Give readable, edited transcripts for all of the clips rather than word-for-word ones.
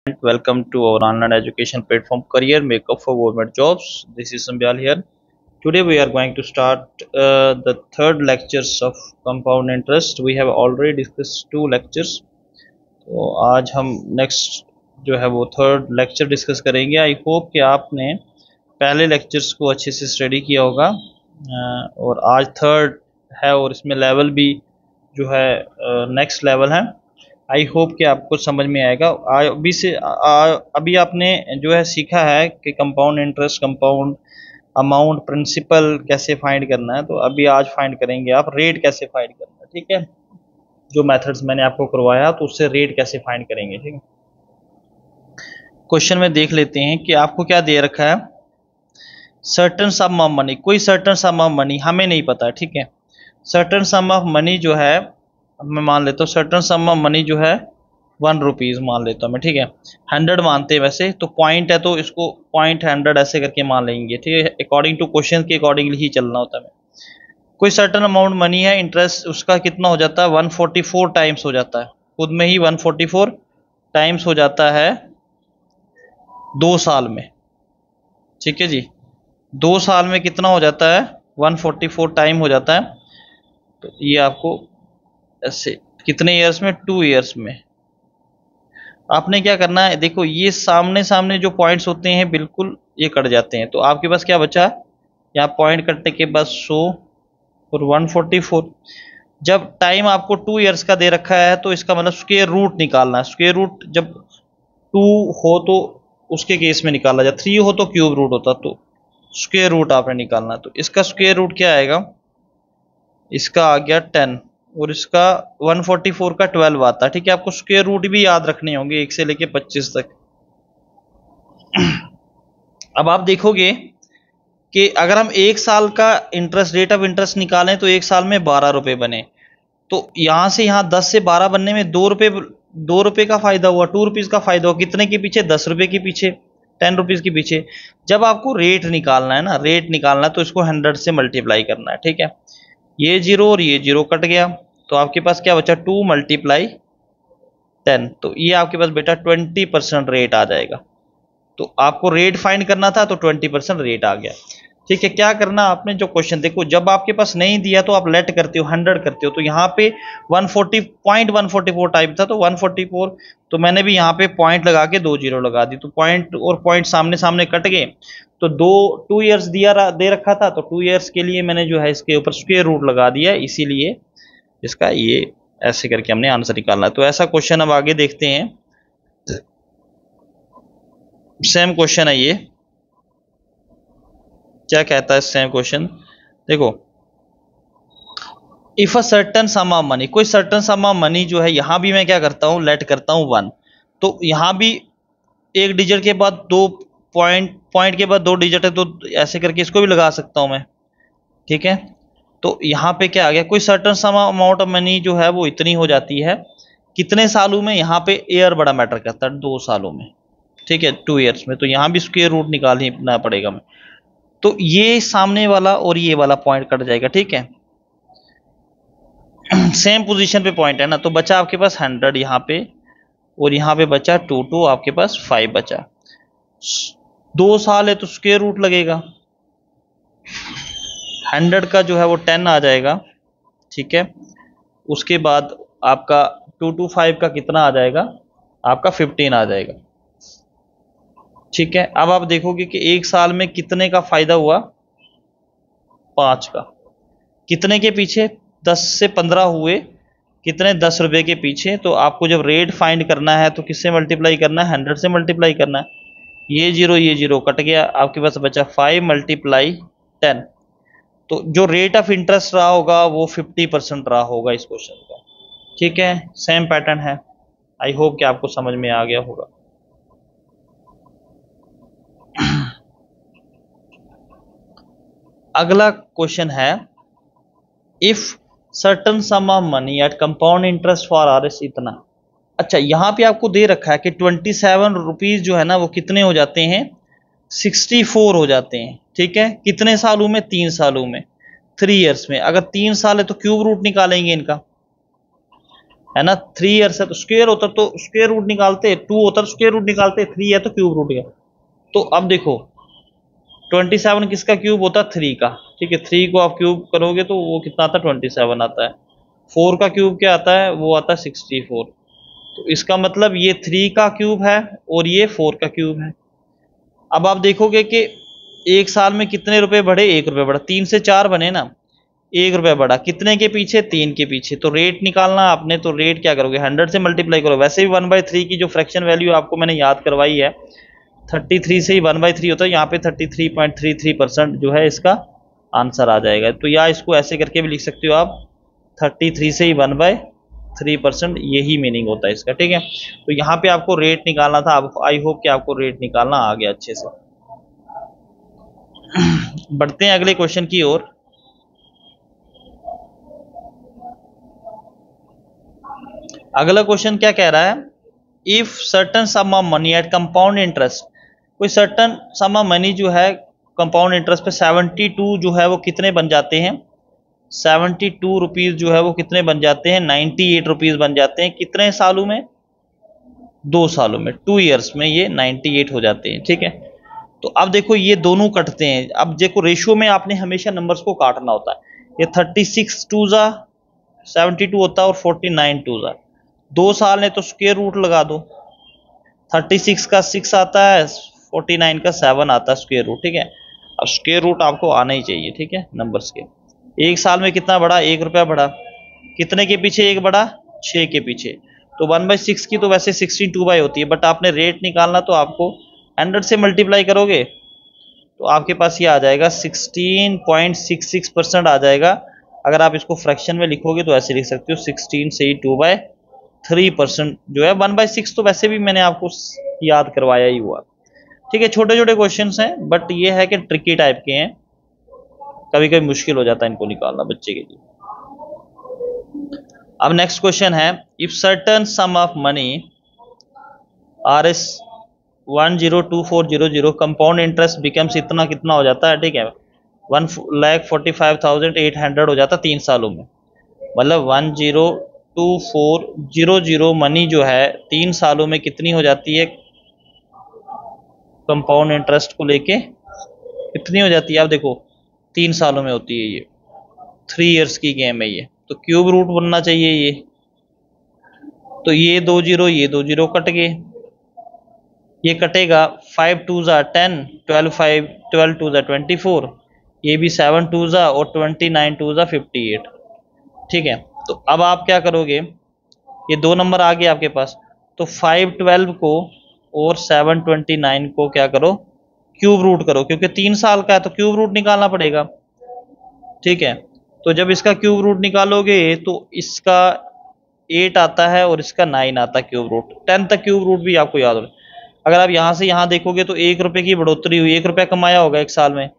Welcome to our online education platform Career Makeup for Government Jobs. This is Sambyal here. Today we are going to start the third lectures of compound interest. We have already discussed two lectures. तो आज हम next जो है वो third lecture discuss करेंगे. I hope कि आपने पहले लेक्चर्स को अच्छे से स्टडी किया होगा और आज थर्ड है और इसमें लेवल भी जो है नेक्स्ट लेवल है. आई होप कि आपको समझ में आएगा. अभी आपने जो है सीखा है कि compound interest, compound amount, principal कैसे फाइंड करना है. तो अभी आज फाइंड करेंगे आप रेट कैसे फाइंड करना है. ठीक है, जो मेथड्स मैंने आपको करवाया तो उससे रेट कैसे फाइंड करेंगे. ठीक है, क्वेश्चन में देख लेते हैं कि आपको क्या दे रखा है. सर्टन सम ऑफ मनी, कोई सर्टन सम ऑफ मनी हमें नहीं पता. ठीक है, सर्टन सम ऑफ मनी जो है मैं मान लेता हूँ. सर्टन सम ऑफ मनी जो है 1 रुपीज़ मान लेता हूँ मैं. ठीक है, 100 मानते हैं वैसे तो पॉइंट है तो इसको 0.100 ऐसे करके मान लेंगे. ठीक है, अकॉर्डिंग टू क्वेश्चन के अकॉर्डिंगली ही चलना होता है. कोई सर्टन अमाउंट मनी है, इंटरेस्ट उसका कितना हो जाता है 144 टाइम्स हो जाता है. खुद में ही 144 टाइम्स हो जाता है 2 साल में. ठीक है जी, 2 साल में कितना हो जाता है 144 टाइम हो जाता है. तो ये आपको ऐसे कितने ईयर्स में, 2 ईयर्स में. आपने क्या करना है, देखो ये सामने सामने जो पॉइंट्स होते हैं बिल्कुल ये कट जाते हैं. तो आपके पास क्या बचा, यहाँ पॉइंट कटने के बाद 100 और 144. जब टाइम आपको 2 ईयर्स का दे रखा है तो इसका मतलब स्क्वायर रूट निकालना है. स्क्वायर रूट जब 2 हो तो उसके केस में निकाला जाए, 3 हो तो क्यूब रूट होता. तो स्क्वायर रूट आपने निकालना है. तो इसका स्क्वायर रूट क्या आएगा, इसका आ गया 10 और इसका 144 का 12 आता है. ठीक है, आपको स्क्वायर रूट भी याद रखने होंगे 1 से लेके 25 तक. अब आप देखोगे कि अगर हम 1 साल का इंटरेस्ट, रेट ऑफ इंटरेस्ट निकालें तो 1 साल में 12 रुपये बने. तो यहाँ से यहाँ 10 से 12 बनने में 2 रुपये का फायदा हुआ, 2 रुपीज़ का फायदा हुआ. कितने के पीछे, 10 रुपये के पीछे, 10 रुपीज़ के पीछे. जब आपको रेट निकालना है ना, रेट निकालना है तो इसको 100 से मल्टीप्लाई करना है. ठीक है, ये 0 और ये 0 कट गया तो आपके पास क्या बचा 2 × 10. तो ये आपके पास बेटा 20% रेट आ जाएगा. तो आपको रेट फाइंड करना था तो 20% रेट आ गया. ठीक है, क्या करना आपने, जो क्वेश्चन देखो जब आपके पास नहीं दिया तो आप लेट करते हो, 100 करते हो. तो यहाँ पे 144 टाइप था तो 144, तो मैंने भी यहाँ पे पॉइंट लगा के 2 0 लगा दी. तो पॉइंट और पॉइंट सामने सामने कट गए. तो 2 ईयर्स दे रखा था तो 2 ईयर्स के लिए मैंने जो है इसके ऊपर स्क्वायर रूट लगा दिया. इसीलिए इसका ये ऐसे करके हमने आंसर निकालना है. तो ऐसा क्वेश्चन अब आगे देखते हैं. सेम क्वेश्चन है ये, क्या कहता है सेम क्वेश्चन. देखो, if a certain sum of money, कोई सर्टन सम ऑफ मनी जो है, यहां भी मैं क्या करता हूं, लेट करता हूं 1. तो यहां भी एक डिजिट के बाद 2 पॉइंट के बाद 2 डिजिट है तो ऐसे करके इसको भी लगा सकता हूं मैं. ठीक है, तो यहाँ पे क्या आ गया, कोई certain sum amount of money जो है वो इतनी हो जाती है. कितने सालों में, यहाँ पे ईयर बड़ा मैटर करता है, 2 सालों में. ठीक है, 2 ईयर्स में. तो यहाँ भी स्क्वायर रूट निकालना पड़ेगा मैं. तो ये सामने वाला और ये वाला पॉइंट कट जाएगा. ठीक है, सेम पोजीशन पे पॉइंट है ना. तो बचा आपके पास 100 यहाँ पे और यहाँ पे बचा 2 आपके पास 5 बचा. 2 साल है तो स्क्वायर रूट लगेगा. 100 का जो है वो 10 आ जाएगा. ठीक है, उसके बाद आपका 2 का कितना आ जाएगा, आपका 15 आ जाएगा. ठीक है, अब आप देखोगे कि 1 साल में कितने का फायदा हुआ, 5 का. कितने के पीछे, 10 से 15 हुए, कितने, 10 रुपये के पीछे. तो आपको जब रेट फाइंड करना है तो किससे मल्टीप्लाई करना है, 100 से मल्टीप्लाई करना है. ये 0 कट गया, आपके पास बचा 5 × 10. तो जो रेट ऑफ इंटरेस्ट रहा होगा वो 50% रहा होगा इस क्वेश्चन का. ठीक है, सेम पैटर्न है. आई होप कि आपको समझ में आ गया होगा. अगला क्वेश्चन है, if certain sum of money at compound interest for RS इतना. अच्छा, यहाँ पे आपको दे रखा है कि 27 रुपीज जो है ना वो कितने हो जाते हैं, 64 हो जाते हैं. ठीक है, कितने सालों में, 3 सालों में, 3 ईयर्स में. अगर 3 साल है तो क्यूब रूट निकालेंगे इनका. है ना। 3 ईयर्स है तो स्क्वायर होता तो स्क्वायर रूट निकालते, 2 होता तो स्क्वायर रूट निकालते, 3 है तो क्यूब रूट है। तो अब देखो 27 किसका क्यूब होता है, 3 का, ठीक है। 3 को आप क्यूब करोगे तो वो कितना आता है, 27 आता है। 4 का क्यूब क्या आता है, वो आता है 64। तो इसका मतलब ये 3 का क्यूब है और ये 4 का क्यूब है। अब आप देखोगे कि एक साल में कितने रुपए बढ़े, 1 रुपये बढ़ा, 3 से 4 बने ना, 1 रुपया बढ़ा, कितने के पीछे, 3 के पीछे। तो रेट निकालना आपने, तो रेट क्या करोगे, 100 से मल्टीप्लाई करो। वैसे भी 1/3 की जो फ्रैक्शन वैल्यू आपको मैंने याद करवाई है 33 से ही 1/3 होता है, यहाँ पे 33.33% जो है इसका आंसर आ जाएगा। तो या इसको ऐसे करके भी लिख सकते हो आप, 33 से ही 1/3%, यही मीनिंग होता है इसका, ठीक है। तो यहाँ पे आपको रेट निकालना था। आई होप कि आपको रेट निकालना आ गया अच्छे से। बढ़ते हैं अगले क्वेश्चन की ओर। अगला क्वेश्चन क्या कह रहा है, if certain sum of money at compound interest, कोई सर्टन सम ऑफ मनी जो है कंपाउंड इंटरेस्ट पे 72 जो है वो कितने बन जाते हैं, 72 रुपीज़ जो है वो कितने बन जाते हैं, 98 रुपीज़ बन जाते हैं। कितने सालों में, 2 सालों में, 2 ईयर्स में ये 98 हो जाते हैं, ठीक है। तो अब देखो ये दोनों कटते हैं। अब देखो रेशियो में आपने हमेशा नंबर्स को काटना होता है। ये 36 टू ज़ा 72 होता है और 49 टू ज़ा 2 साल ने तो स्क्वायर रूट लगा दो। 36 का 6 आता है, 49 का 7 आता है स्क्वायर रूट, ठीक है। अब स्क्वायर रूट आपको आना ही चाहिए, ठीक है, नंबर्स के। एक साल में कितना बढ़ा, 1 रुपया बढ़ा, कितने के पीछे 1 बढ़ा, 6 के पीछे। तो 1/6 की तो वैसे 62 होती है, बट आपने रेट निकालना तो आपको 100 से मल्टीप्लाई करोगे तो आपके पास ये आ जाएगा 16.66% आ जाएगा। अगर आप इसको फ्रैक्शन में लिखोगे तो ऐसे लिख सकते हो 16 से ही 2/3% जो है, 1/6 तो वैसे भी मैंने आपको याद करवाया ही हुआ, ठीक है। छोटे छोटे क्वेश्चंस हैं बट ये है कि ट्रिकी टाइप के हैं, कभी कभी मुश्किल हो जाता है इनको निकालना बच्चे के लिए। अब नेक्स्ट क्वेश्चन है, if certain sum of money RS 102400 compound interest becomes इतना कितना हो जाता है, ठीक है, 1,45,800 हो जाता है 3 सालों में। मतलब 102400 मनी जो है 3 सालों में कितनी हो जाती है, कंपाउंड इंटरेस्ट को लेके कितनी हो जाती है। आप देखो 3 सालों में होती है ये, 3 ईयर्स की गेम है ये, तो क्यूब रूट बनना चाहिए ये। तो ये 2 जीरो, ये 2 जीरो कट गए, ये कटेगा 5 2 ज़ा 10, 12 2 ज़ा 24, ये भी 7 2 ज़ा और 29 2 ज़ा 58, ठीक है। तो अब आप क्या करोगे, ये 2 नंबर आ गए आपके पास, तो 5 12 को और 7 29 को क्या करो, क्यूब रूट करो, क्योंकि 3 साल का है तो क्यूब रूट निकालना पड़ेगा, ठीक है। तो जब इसका क्यूब रूट निकालोगे तो इसका 8 आता है और इसका 9 आता है क्यूब रूट। 10 तक क्यूब रूट भी आपको याद हो। अगर आप यहाँ से यहाँ देखोगे तो 1 रुपये की बढ़ोतरी हुई, 1 रुपया कमाया होगा एक साल में,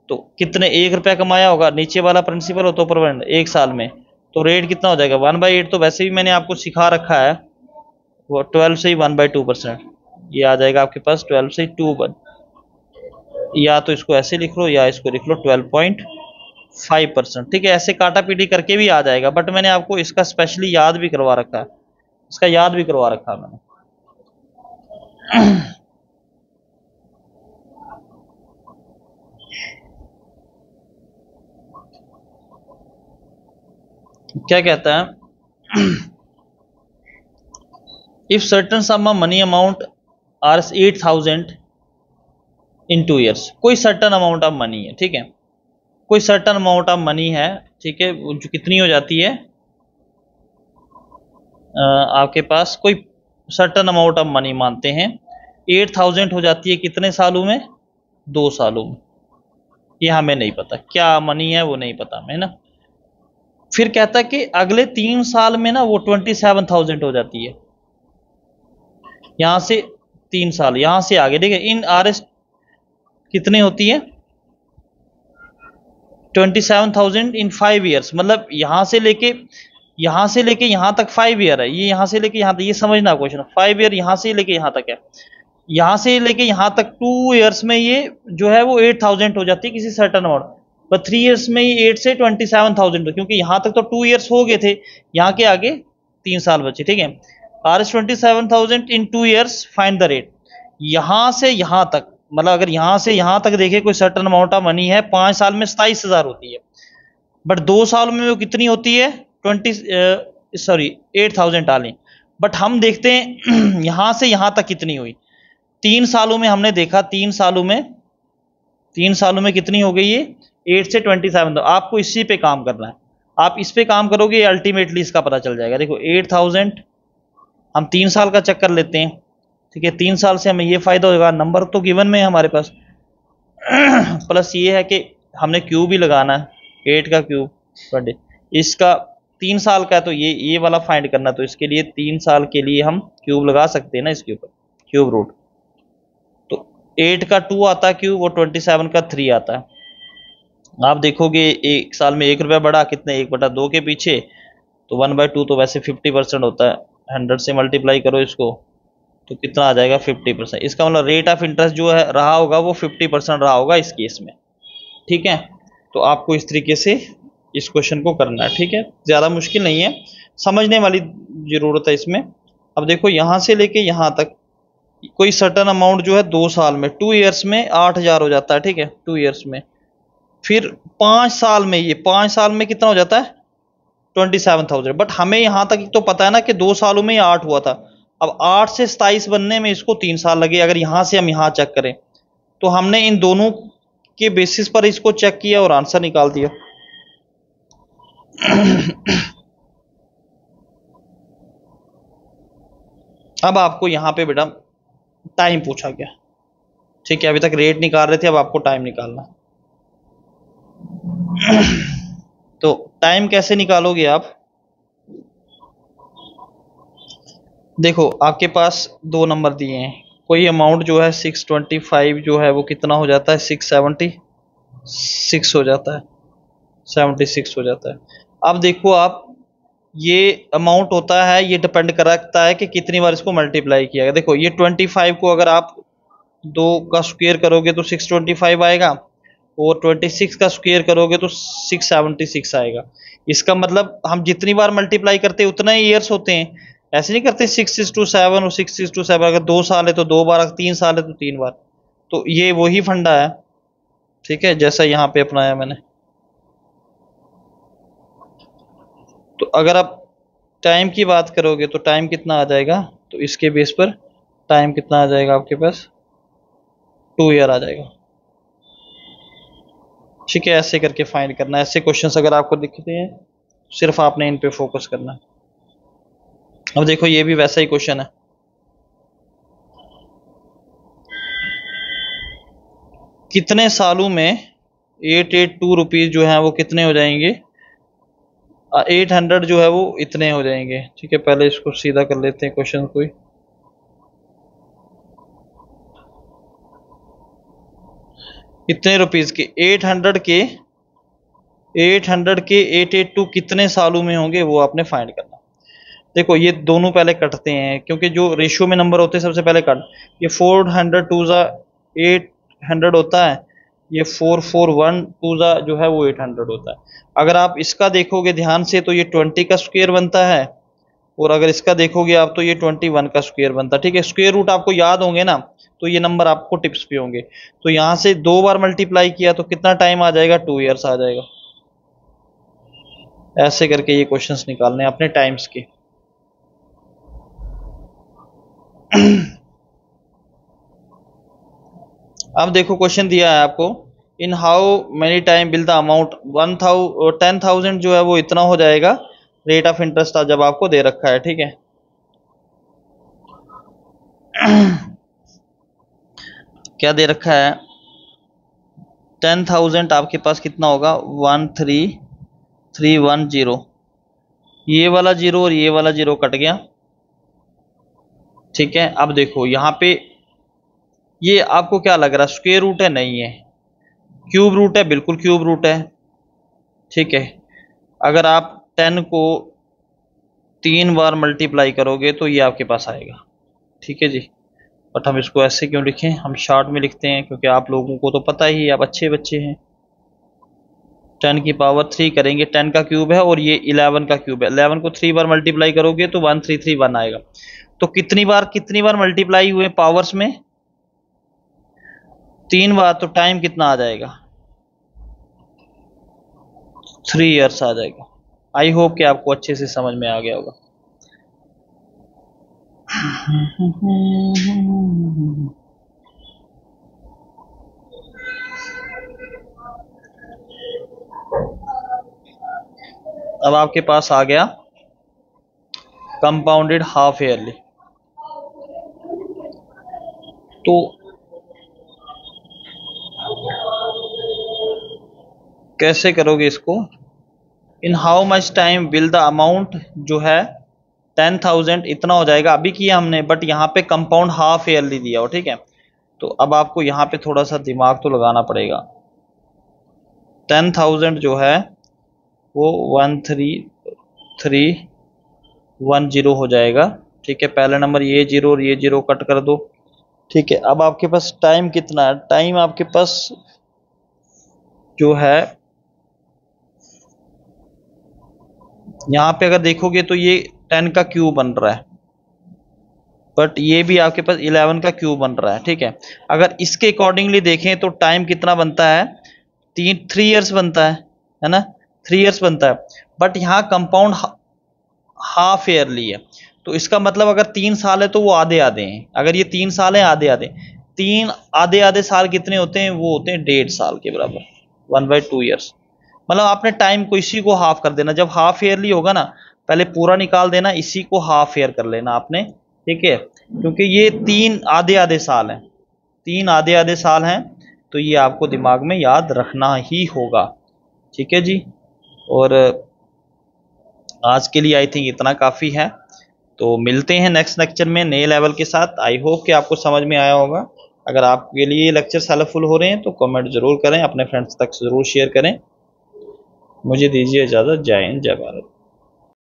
तो कितने 1 रुपया कमाया होगा, नीचे वाला प्रिंसिपल हो तो परमानेंट, एक साल में तो रेट कितना हो जाएगा 1/8। तो वैसे भी मैंने आपको सिखा रखा है वो 12 से ही 1/2%, ये आ जाएगा आपके पास 12 से 2/1। या तो इसको ऐसे लिख लो या इसको लिख लो 12.5%, ठीक है। ऐसे काटा पीटी करके भी आ जाएगा, बट मैंने आपको इसका स्पेशली याद भी करवा रखा है, इसका याद भी करवा रखा है मैंने। क्या कहता है, if certain sum of money amount are 8,000 in 2 years, कोई सर्टन अमाउंट ऑफ मनी है, ठीक है, कोई सर्टन अमाउंट ऑफ मनी है, ठीक है, जो कितनी हो जाती है आपके पास, कोई सर्टन अमाउंट ऑफ मनी मानते हैं 8,000 हो जाती है कितने सालों में, 2 सालों में। ये हमें नहीं पता क्या मनी है, वो नहीं पता हमें ना। फिर कहता है कि अगले 3 साल में ना वो 27,000 हो जाती है, यहां से 3 साल यहां से आगे, ठीक है। इन RS कितने होती है 27,000 इन 5 ईयर्स, मतलब यहां से लेके यहां तक 5 ईयर है, ये यहां से लेके यहां तक, ये समझना क्वेश्चन, 5 ईयर यहां से लेके यहां तक है, यहां से लेके यहां तक 2 ईयर्स में ये जो है वो 8,000 हो जाती है किसी सर्टन अमाउंट, पर 3 ईयर्स में ये 8 से 27,000, क्योंकि यहां तक तो 2 ईयर्स हो गए थे, यहाँ के आगे 3 साल बचे, ठीक है। Rs 27,000 in 2 years, find the rate. यहां से यहां तक, मतलब अगर यहां से यहां तक देखे कोई सर्टन अमाउंट ऑफ मनी है, 5 साल में 27,000 होती है, बट 2 साल में वो कितनी होती है, 8,000 डालें। बट हम देखते हैं यहां से यहां तक कितनी हुई। 3 सालों में हमने देखा, 3 सालों में कितनी हो गई ये, 8 से 27। तो आपको इसी पे काम करना है, आप इस पे काम करोगे, अल्टीमेटली इसका पता चल जाएगा। देखो 8,000, हम 3 साल का चक्कर लेते हैं, ठीक है। 3 साल से हमें ये फायदा होगा, नंबर तो गिवन में है हमारे पास प्लस ये है कि हमने क्यूब भी लगाना है, 8 का क्यूब 20, इसका 3 साल का है, तो ये वाला फाइंड करना, तो इसके लिए 3 साल के लिए हम क्यूब लगा सकते हैं ना इसके ऊपर, क्यूब रूट। तो 8 का 2 आता है क्यूब, और 27 का 3 आता है। आप देखोगे एक साल में 1 रुपया बढ़ा, कितने, 1/2 के पीछे, तो 1/2 तो वैसे 50% होता है, 100 से मल्टीप्लाई करो इसको तो कितना आ जाएगा, 50%। इसका मतलब रेट ऑफ इंटरेस्ट जो है रहा होगा वो 50% रहा होगा इस केस में, ठीक है। तो आपको इस तरीके से इस क्वेश्चन को करना है, ठीक है। ज़्यादा मुश्किल नहीं है, समझने वाली ज़रूरत है इसमें। अब देखो यहाँ से लेके यहाँ तक कोई सर्टन अमाउंट जो है 2 साल में, 2 ईयर्स में 8,000 हो जाता है, ठीक है, 2 ईयर्स में। फिर 5 साल में, ये 5 साल में कितना हो जाता है, 27,000। बट हमें यहाँ तक तो पता है ना कि 2 सालों में ये 8 हुआ था। अब 8 से 27 बनने में इसको 3 साल लगे। अगर यहाँ से हम यहाँ चेक करें तो हमने इन दोनों के बेसिस पर इसको चेक किया और आंसर निकाल दिया। अब आपको यहाँ पे बेटा टाइम पूछा गया, ठीक है। अभी तक रेट निकाल रहे थे, अब आपको टाइम निकालना। तो टाइम कैसे निकालोगे आप, देखो आपके पास 2 नंबर दिए हैं, कोई अमाउंट जो है 625 जो है वो कितना हो जाता है, 676 हो जाता है, 76 हो जाता है। अब देखो आप, ये अमाउंट होता है, ये डिपेंड करता है कि कितनी बार इसको मल्टीप्लाई किया गया। देखो ये 25 को अगर आप 2 का स्क्वायर करोगे तो 625 आएगा, और 26 का स्क्वायर करोगे तो 676 आएगा। इसका मतलब हम जितनी बार मल्टीप्लाई करते हैं उतना ही ईयर्स होते हैं, ऐसे नहीं करते 6 6 2 7 और 6 6 2 7। अगर 2 साल है तो 2 बार, अगर 3 साल है तो 3 बार। तो ये वही फंडा है, ठीक है, जैसा यहाँ पे अपनाया मैंने। तो अगर आप टाइम की बात करोगे तो टाइम कितना आ जाएगा, तो इसके बेस पर टाइम कितना आ जाएगा आपके पास, 2 ईयर आ जाएगा, ठीक है। ऐसे करके फाइंड करना है। ऐसे क्वेश्चंस अगर आपको दिखते हैं सिर्फ आपने इन पे फोकस करना है। अब देखो ये भी वैसा ही क्वेश्चन है, कितने सालों में 882 रुपीज जो है वो कितने हो जाएंगे, 800 जो है वो इतने हो जाएंगे, ठीक है। पहले इसको सीधा कर लेते हैं क्वेश्चन को ही। कितने रुपीज के 800 के 882 कितने सालों में होंगे वो आपने फाइंड करना। देखो ये दोनों पहले कटते हैं, क्योंकि जो रेशियो में नंबर होते हैं सबसे पहले कट। ये 400 टू ज़ा 800 होता है, ये 441 टू ज़ा जो है वो 800 होता है। अगर आप इसका देखोगे ध्यान से तो ये 20 का स्क्वायर बनता है, और अगर इसका देखोगे आप तो ये 21 का स्क्वायर बनता है, ठीक है। स्क्वायर रूट आपको याद होंगे ना, तो ये नंबर आपको टिप्स पे होंगे। तो यहाँ से 2 बार मल्टीप्लाई किया तो कितना टाइम आ जाएगा, 2 ईयर्स आ जाएगा। ऐसे करके ये क्वेश्चंस निकालने अपने टाइम्स के। अब देखो क्वेश्चन दिया है आपको, in how many time will the amount 10,000 जो है वो इतना हो जाएगा रेट ऑफ इंटरेस्ट जब आपको दे रखा है, ठीक है। क्या दे रखा है, 10,000 आपके पास कितना होगा, 13,310। ये वाला जीरो और ये वाला जीरो कट गया, ठीक है। अब देखो यहाँ पे ये आपको क्या लग रहा है, स्क्वायर रूट है, नहीं है, क्यूब रूट है, बिल्कुल क्यूब रूट है, ठीक है। अगर आप 10 को 3 बार मल्टीप्लाई करोगे तो ये आपके पास आएगा, ठीक है जी। बट हम इसको ऐसे क्यों लिखें, हम शॉर्ट में लिखते हैं, क्योंकि आप लोगों को तो पता ही है, आप अच्छे बच्चे हैं। 10 की पावर 3 करेंगे, 10 का क्यूब है और ये 11 का क्यूब है। 11 को 3 बार मल्टीप्लाई करोगे तो 1331 आएगा। तो कितनी बार मल्टीप्लाई हुए पावर्स में? 3 बार। तो टाइम कितना आ जाएगा? 3 ईयर्स आ जाएगा। आई होप कि आपको अच्छे से समझ में आ गया होगा। अब आपके पास आ गया कंपाउंडेड हाफ ईयरली। तो कैसे करोगे इसको? In how much time will the amount जो है 10,000 इतना हो जाएगा। अभी किया हमने, बट यहाँ पे कंपाउंड हाफ ईयरली दिया हो, ठीक है। तो अब आपको यहाँ पे थोड़ा सा दिमाग तो लगाना पड़ेगा। 10,000 जो है वो 13310 हो जाएगा, ठीक है। पहला नंबर ये जीरो और ये जीरो कट कर दो, ठीक है। अब आपके पास टाइम कितना है? टाइम आपके पास जो है यहाँ पे अगर देखोगे तो ये 10 का क्यूब बन रहा है, बट ये भी आपके पास 11 का क्यूब बन रहा है, ठीक है। अगर इसके अकॉर्डिंगली देखें तो टाइम कितना बनता है? 3 ईयर्स बनता है ना, 3 ईयर्स बनता है। बट यहाँ कंपाउंड हाफ ईयरली है, तो इसका मतलब अगर 3 साल है तो वो आधे आधे हैं। अगर ये 3 साल है आधे आधे, 3 आधे आधे साल कितने होते हैं? वो होते हैं 1.5 साल के बराबर, 1/2 ईयर्स। मतलब आपने टाइम को इसी को हाफ कर देना। जब हाफ ईयरली होगा ना, पहले पूरा निकाल देना, इसी को हाफ ईयर कर लेना आपने, ठीक है। क्योंकि ये 3 आधे आधे साल हैं, 3 आधे आधे साल हैं, तो ये आपको दिमाग में याद रखना ही होगा, ठीक है जी। और आज के लिए आई थिंक इतना काफ़ी है। तो मिलते हैं नेक्स्ट लेक्चर में नए लेवल के साथ। आई होप कि आपको समझ में आया होगा। अगर आपके लिए ये लेक्चर हेल्पफुल हो रहे हैं तो कमेंट ज़रूर करें, अपने फ्रेंड्स तक ज़रूर शेयर करें। मुझे दीजिए इजाज़त। जय हिंद, जय भारत।